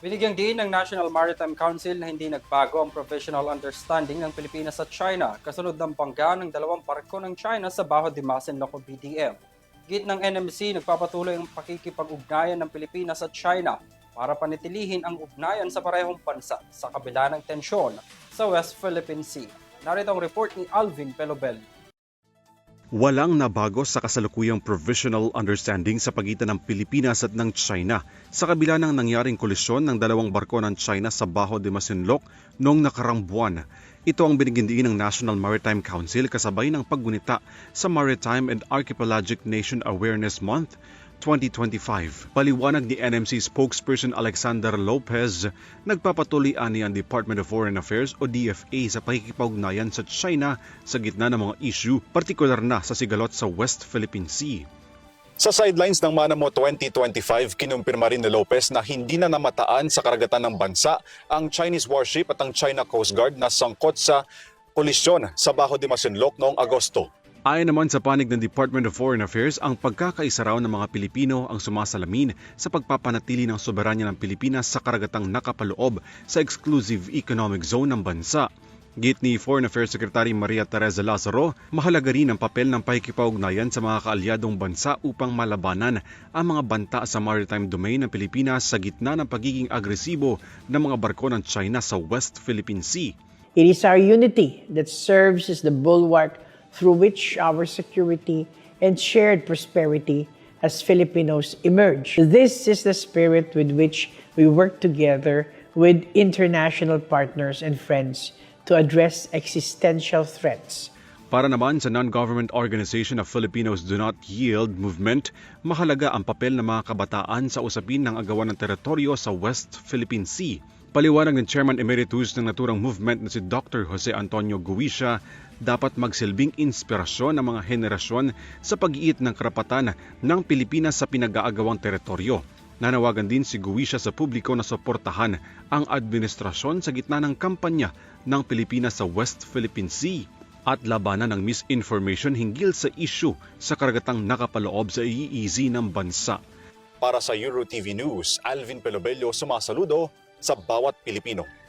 Binigyang diin ng National Maritime Council na hindi nagbago ang provisional understanding ng Pilipinas at China kasunod ng bangga ng dalawang barko ng China sa Bajo de Masinloc o BDM. Git ng NMC, nagpapatuloy ang pakikipag-ugnayan ng Pilipinas at China para panitilihin ang ugnayan sa parehong bansa sa kabila ng tensyon sa West Philippine Sea. Narito ang report ni Alvin Pelobel. Walang nabago sa kasalukuyang provisional understanding sa pagitan ng Pilipinas at ng China sa kabila ng nangyaring kolisyon ng dalawang barko ng China sa Bajo de Masinloc noong nakarang buwan. Ito ang binigindiin ng National Maritime Council kasabay ng paggunita sa Maritime and Archipelagic Nation Awareness Month 2025. Paliwanag ni NMC spokesperson Alexander Lopez, nagpapatuloy ani ang Department of Foreign Affairs o DFA sa pakikipag-ugnayan sa China sa gitna ng mga issue, partikular na sa sigalot sa West Philippine Sea. Sa sidelines ng Manamo 2025, kinumpirma rin ni Lopez na hindi na namataan sa karagatan ng bansa ang Chinese warship at ang China Coast Guard na sangkot sa kolisyon sa Bajo de Masinloc noong Agosto. Ayon naman sa panig ng Department of Foreign Affairs, ang pagkakaisa raw ng mga Pilipino ang sumasalamin sa pagpapanatili ng soberanya ng Pilipinas sa karagatang nakapaloob sa exclusive economic zone ng bansa. Git ni Foreign Affairs Secretary Maria Teresa Lazaro, mahalaga rin ang papel ng pakikipag-ugnayan sa mga kaalyadong bansa upang malabanan ang mga banta sa maritime domain ng Pilipinas sa gitna ng pagiging agresibo ng mga barko ng China sa West Philippine Sea. It is our unity that serves as the bulwark through which our security and shared prosperity as Filipinos emerge. This is the spirit with which we work together with international partners and friends to address existential threats. Para naman sa non-government organization of Filipinos Do Not Yield movement, mahalaga ang papel ng mga kabataan sa usapin ng agawan ng teritoryo sa West Philippine Sea. Paliwanag ng Chairman Emeritus ng naturang movement na si Dr. Jose Antonio Guisha, dapat magsilbing inspirasyon ng mga henerasyon sa pag-iit ng karapatan ng Pilipinas sa pinag-aagawang teritoryo. Nanawagan din si Guisha sa publiko na suportahan ang administrasyon sa gitna ng kampanya ng Pilipinas sa West Philippine Sea at labanan ng misinformation hinggil sa issue sa karagatang nakapaloob sa EEZ ng bansa. Para sa EuroTV News, Alvin Pelobello sumasaludo sa bawat Pilipino.